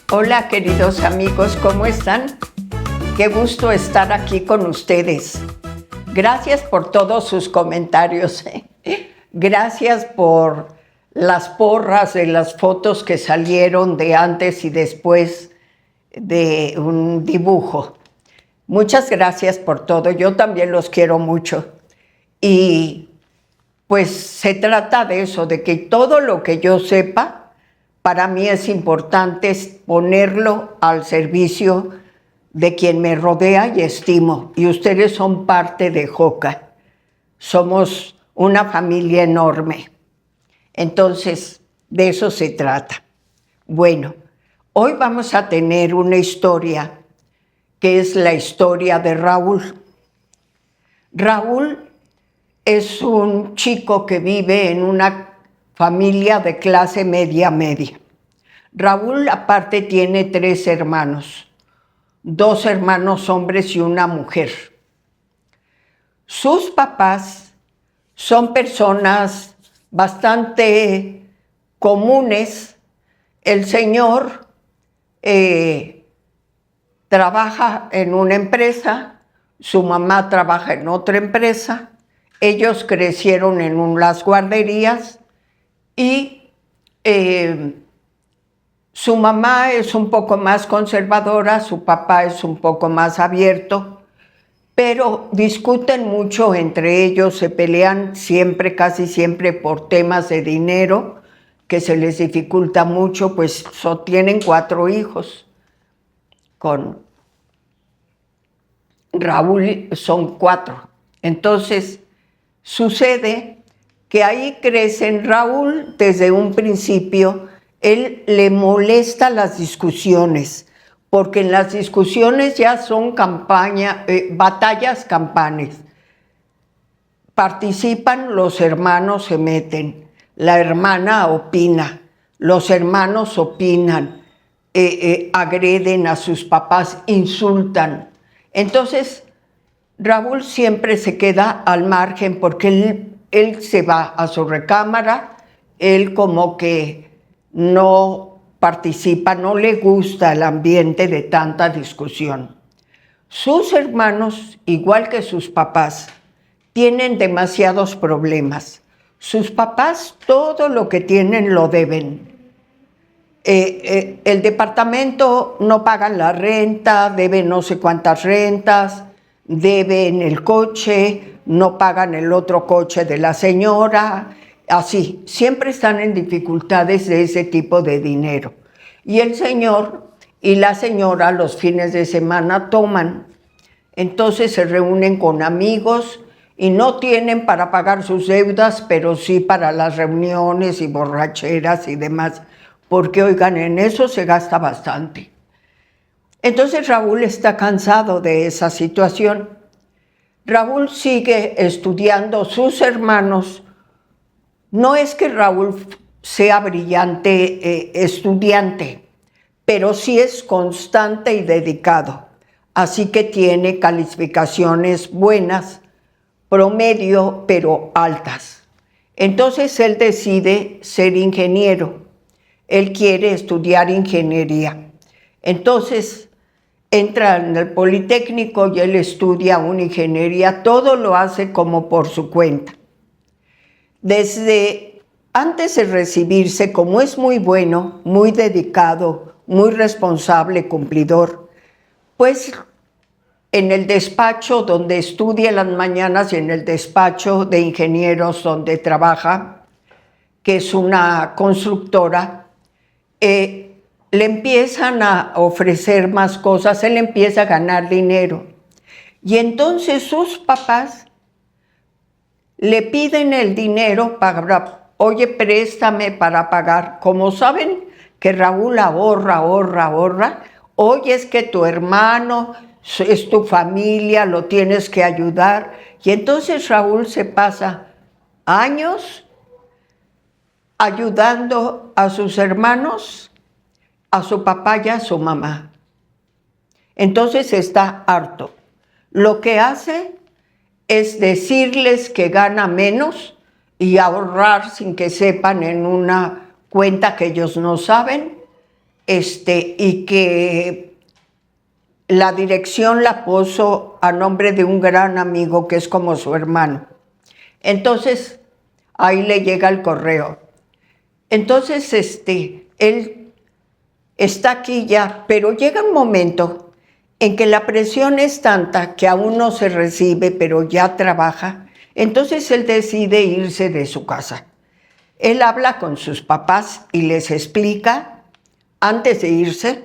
Hola queridos amigos, ¿cómo están? Qué gusto estar aquí con ustedes. Gracias por todos sus comentarios. Gracias por las porras de las fotos que salieron de antes y después de un dibujo. Muchas gracias por todo. Yo también los quiero mucho. Y pues se trata de eso, de que todo lo que yo sepa, para mí es importante ponerlo al servicio de quien me rodea y estimo. Y ustedes son parte de JOCA. Somos una familia enorme. Entonces, de eso se trata. Bueno, hoy vamos a tener una historia que es la historia de Raúl. Raúl es un chico que vive en una familia de clase media. Raúl, aparte, tiene 3 hermanos, 2 hermanos hombres y una mujer. Sus papás son personas bastante comunes. El señor trabaja en una empresa, su mamá trabaja en otra empresa, ellos crecieron en las guarderías y su mamá es un poco más conservadora, su papá es un poco más abierto, pero discuten mucho entre ellos, se pelean siempre, casi siempre por temas de dinero, que se les dificulta mucho, pues tienen 4 hijos. Con Raúl son 4. Entonces, sucede que ahí crecen. Raúl, desde un principio, él le molesta las discusiones, porque en las discusiones ya son batallas campales. Participan los hermanos, se meten, la hermana opina, los hermanos opinan, agreden a sus papás, insultan. Entonces, Raúl siempre se queda al margen porque él se va a su recámara, él como que no participa, no le gusta el ambiente de tanta discusión. Sus hermanos, igual que sus papás, tienen demasiados problemas. Sus papás todo lo que tienen lo deben. El departamento no pagan la renta, deben no sé cuántas rentas, deben el coche, no pagan el otro coche de la señora, así, siempre están en dificultades de ese tipo de dinero. Y el señor y la señora los fines de semana toman, entonces se reúnen con amigos y no tienen para pagar sus deudas, pero sí para las reuniones y borracheras y demás, porque oigan, en eso se gasta bastante. Entonces Raúl está cansado de esa situación. Raúl sigue estudiando. Sus hermanos, no es que Raúl sea brillante estudiante, pero sí es constante y dedicado. Así que tiene calificaciones buenas, promedio, pero altas. Entonces él decide ser ingeniero. Él quiere estudiar ingeniería. Entonces entra en el Politécnico y él estudia una ingeniería, todo lo hace como por su cuenta. Desde antes de recibirse, como es muy bueno, muy dedicado, muy responsable, cumplidor, pues en el despacho donde estudia en las mañanas y en el despacho de ingenieros donde trabaja, que es una constructora, le empiezan a ofrecer más cosas, él empieza a ganar dinero. Y entonces sus papás le piden el dinero para, oye, préstame para pagar. Como saben que Raúl ahorra, oye, es que tu hermano es tu familia, lo tienes que ayudar. Y entonces Raúl se pasa años ayudando a sus hermanos, a su papá y a su mamá. Entonces está harto. Lo que hace es decirles que gana menos y ahorrar sin que sepan en una cuenta que ellos no saben y que la dirección la puso a nombre de un gran amigo que es como su hermano. Entonces, ahí le llega el correo. Entonces, él está aquí ya, pero llega un momento en que la presión es tanta que aún no se recibe, pero ya trabaja. Entonces él decide irse de su casa. Él habla con sus papás y les explica, antes de irse,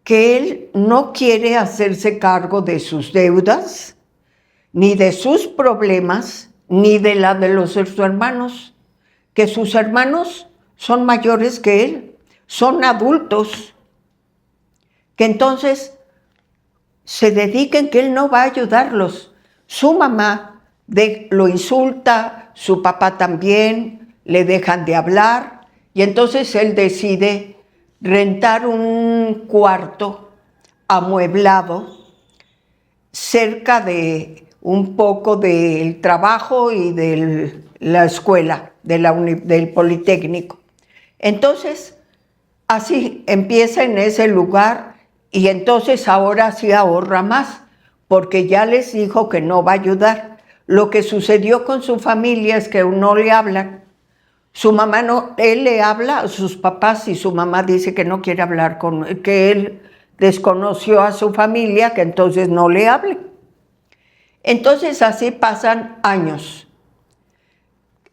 que él no quiere hacerse cargo de sus deudas, ni de sus problemas, ni de la de los de sus hermanos, que sus hermanos son mayores que él, son adultos, que entonces se dediquen, que él no va a ayudarlos. Su mamá lo insulta, su papá también, le dejan de hablar, y entonces él decide rentar un cuarto amueblado cerca de un poco del trabajo y de la escuela, del Politécnico. Entonces, así empieza en ese lugar y entonces ahora sí ahorra más, porque ya les dijo que no va a ayudar. Lo que sucedió con su familia es que no le hablan. Su mamá no, él le habla a sus papás y su mamá dice que no quiere hablar con él, que él desconoció a su familia, que entonces no le hable. Entonces así pasan años,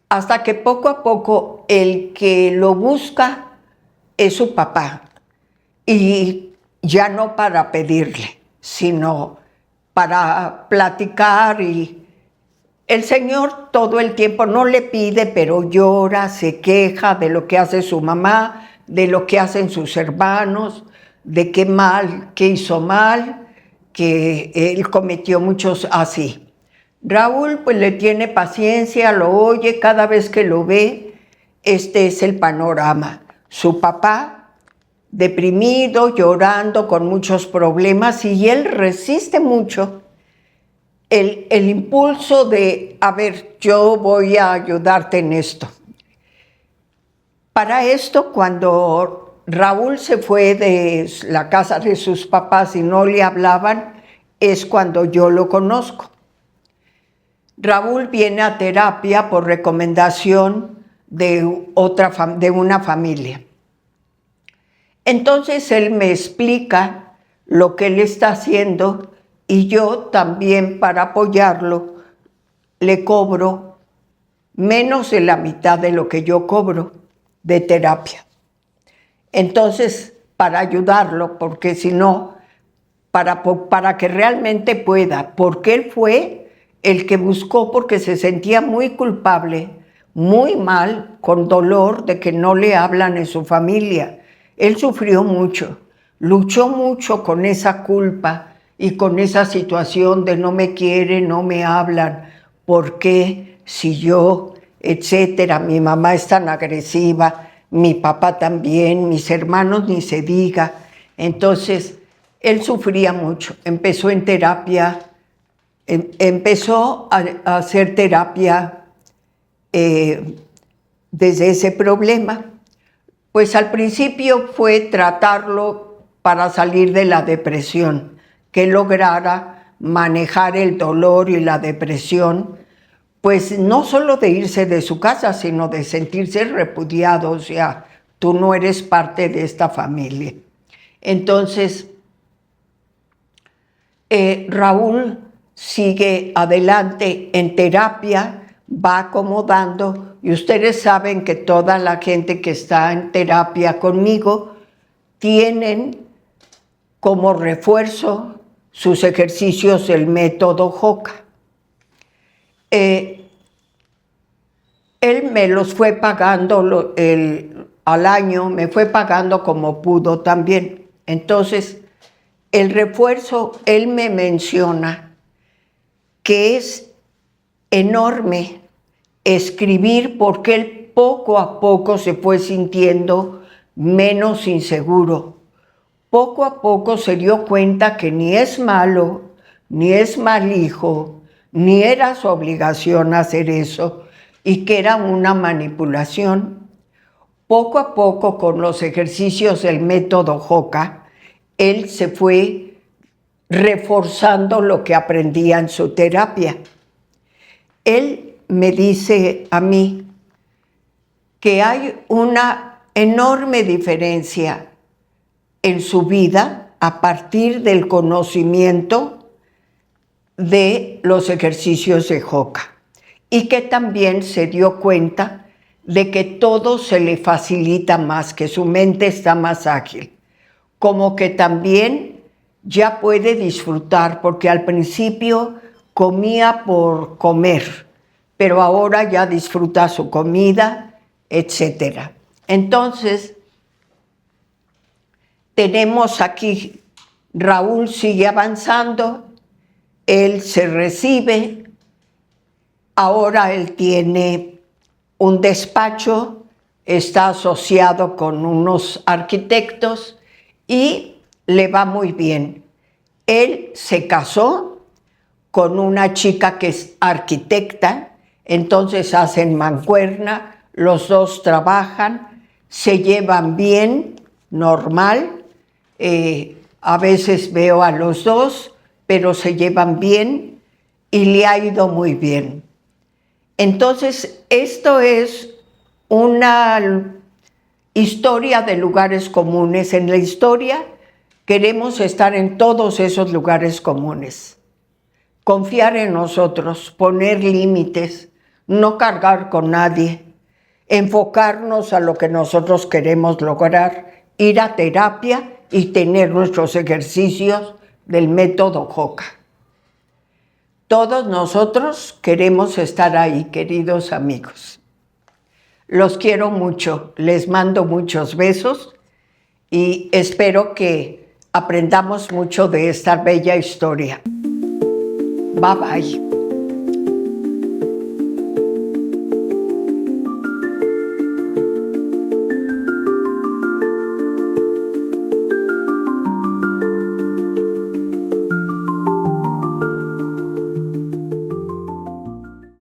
hasta que poco a poco el que lo busca es su papá, y ya no para pedirle, sino para platicar, y el señor todo el tiempo no le pide, pero llora, se queja de lo que hace su mamá, de lo que hacen sus hermanos, de qué mal, qué hizo mal, que él cometió muchos así. Raúl pues le tiene paciencia, lo oye, cada vez que lo ve, este es el panorama. Su papá deprimido, llorando, con muchos problemas, y él resiste mucho el impulso de, a ver, yo voy a ayudarte en esto. Para esto, cuando Raúl se fue de la casa de sus papás y no le hablaban, es cuando yo lo conozco. Raúl viene a terapia por recomendación de una familia. Entonces él me explica lo que él está haciendo, y yo también, para apoyarlo, le cobro menos de la mitad de lo que yo cobro de terapia. Entonces, para ayudarlo, porque si no, para que realmente pueda, porque él fue el que buscó, porque se sentía muy culpable, muy mal, con dolor de que no le hablan en su familia. Él sufrió mucho, luchó mucho con esa culpa y con esa situación de no me quieren, no me hablan, ¿por qué? Si yo, etcétera, mi mamá es tan agresiva, mi papá también, mis hermanos ni se diga. Entonces, él sufría mucho, empezó en terapia, empezó a hacer terapia desde ese problema. Pues al principio fue tratarlo para salir de la depresión, que lograra manejar el dolor y la depresión, pues no solo de irse de su casa, sino de sentirse repudiado, o sea, tú no eres parte de esta familia. Entonces, Raúl sigue adelante en terapia, va acomodando, y ustedes saben que toda la gente que está en terapia conmigo tienen como refuerzo sus ejercicios el método JOCA. Él me los fue pagando al año, me fue pagando como pudo también. Entonces, el refuerzo, él me menciona que es enorme escribir, porque él poco a poco se fue sintiendo menos inseguro. Poco a poco se dio cuenta que ni es malo, ni es mal hijo, ni era su obligación hacer eso, y que era una manipulación. Poco a poco, con los ejercicios del método Joca, él se fue reforzando lo que aprendía en su terapia. Él me dice a mí que hay una enorme diferencia en su vida a partir del conocimiento de los ejercicios de Joca, y que también se dio cuenta de que todo se le facilita más, que su mente está más ágil, como que también ya puede disfrutar, porque al principio comía por comer, pero ahora ya disfruta su comida, etc. Entonces, tenemos aquí, Raúl sigue avanzando, él se recibe, ahora él tiene un despacho, está asociado con unos arquitectos y le va muy bien. Él se casó con una chica que es arquitecta, entonces hacen mancuerna, los dos trabajan, se llevan bien, normal. A veces veo a los dos, pero se llevan bien y le ha ido muy bien. Entonces, esto es una historia de lugares comunes. En la historia queremos estar en todos esos lugares comunes. Confiar en nosotros, poner límites, no cargar con nadie, enfocarnos a lo que nosotros queremos lograr, ir a terapia y tener nuestros ejercicios del método Joca. Todos nosotros queremos estar ahí, queridos amigos. Los quiero mucho, les mando muchos besos y espero que aprendamos mucho de esta bella historia. Bye bye.